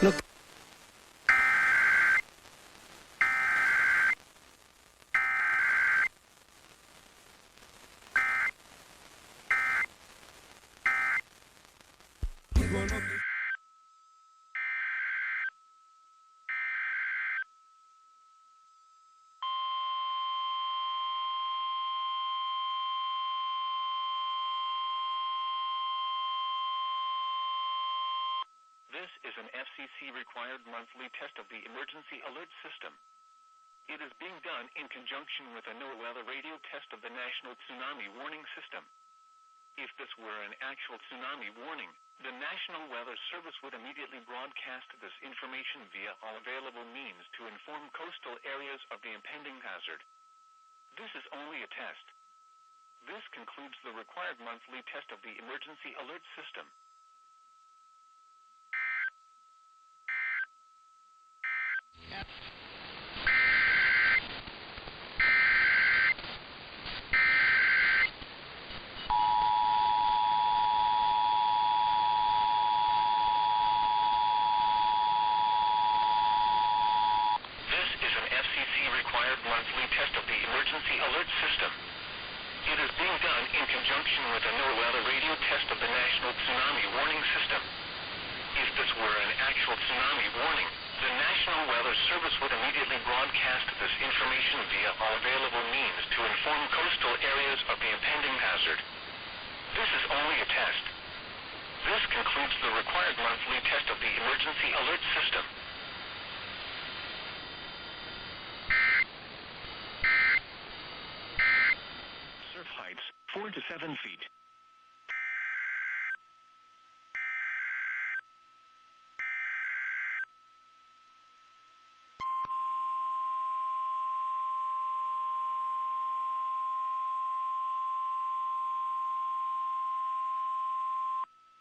Look. This is an FCC-required monthly test of the emergency alert system. It is being done in conjunction with a NOAA radio test of the National Tsunami Warning System. If this were an actual tsunami warning, the National Weather Service would immediately broadcast this information via all available means to inform coastal areas of the impending hazard. This is only a test. This concludes the required monthly test of the emergency alert system. Monthly test of the emergency alert system. It is being done in conjunction with a NOAA radio test of the National Tsunami Warning System. If this were an actual tsunami warning, the National Weather Service would immediately broadcast this information via all available means to inform coastal areas of the impending hazard. This is only a test. This concludes the required monthly test of the emergency alert system. Surf heights, 4 to 7 feet.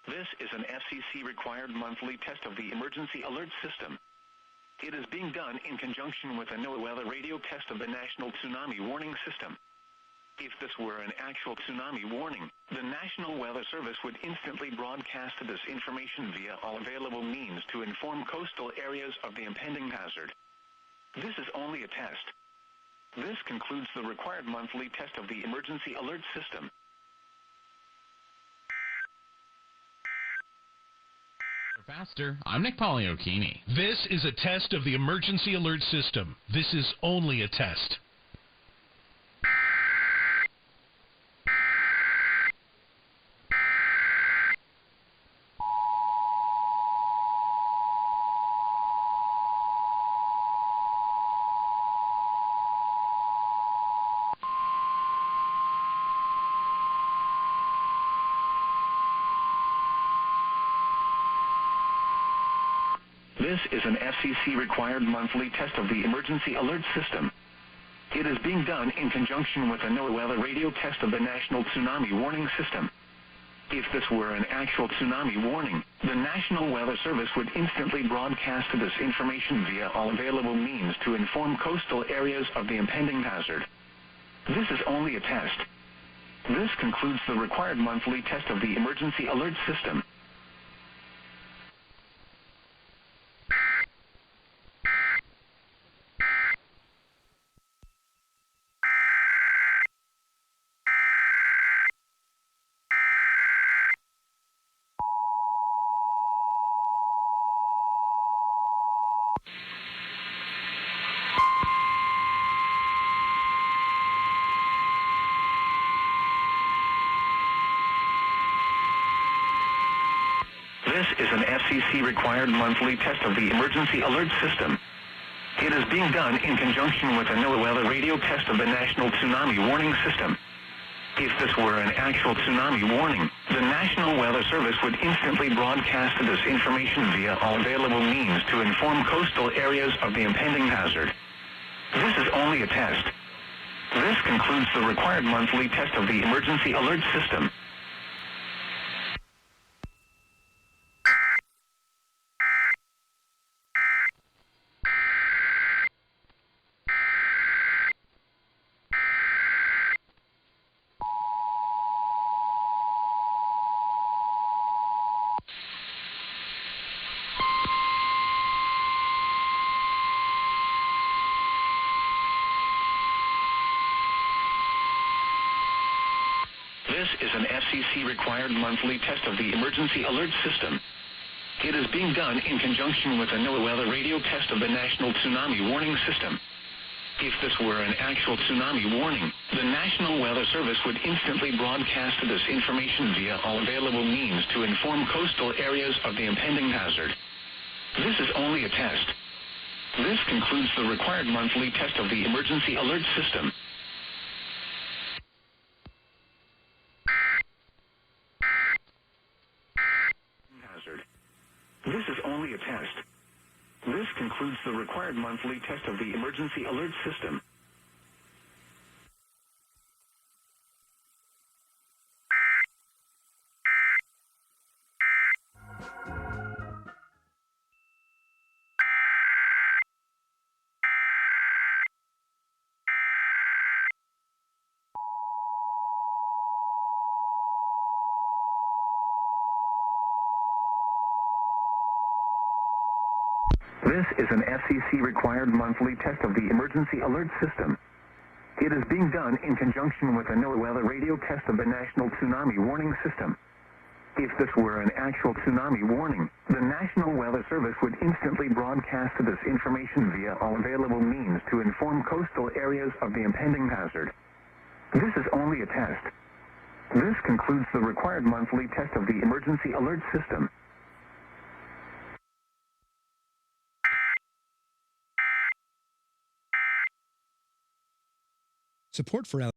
This is an FCC-required monthly test of the emergency alert system. It is being done in conjunction with a NOAA radio test of the National Tsunami Warning System. If this were an actual tsunami warning, the National Weather Service would instantly broadcast this information via all available means to inform coastal areas of the impending hazard. This is only a test. This concludes the required monthly test of the emergency alert system. Faster, I'm Nick Poliokini. This is a test of the emergency alert system. This is only a test. This is an FCC-required monthly test of the emergency alert system. It is being done in conjunction with a NOAA radio test of the National Tsunami Warning System. If this were an actual tsunami warning, the National Weather Service would instantly broadcast this information via all available means to inform coastal areas of the impending hazard. This is only a test. This concludes the required monthly test of the emergency alert system. This is an FCC-required monthly test of the emergency alert system. It is being done in conjunction with a NOAA radio test of the National Tsunami Warning System. If this were an actual tsunami warning, the National Weather Service would instantly broadcast this information via all available means to inform coastal areas of the impending hazard. This is only a test. This concludes the required monthly test of the emergency alert system. This is an FCC-required monthly test of the emergency alert system. It is being done in conjunction with a NOAA radio test of the National Tsunami Warning System. If this were an actual tsunami warning, the National Weather Service would instantly broadcast this information via all available means to inform coastal areas of the impending hazard. This is only a test. This concludes the required monthly test of the emergency alert system. Hazard. This is only a test. This concludes the required monthly test of the emergency alert system. This is an FCC-required monthly test of the emergency alert system. It is being done in conjunction with a NOAA radio test of the National Tsunami Warning System. If this were an actual tsunami warning, the National Weather Service would instantly broadcast this information via all available means to inform coastal areas of the impending hazard. This is only a test. This concludes the required monthly test of the emergency alert system. Support for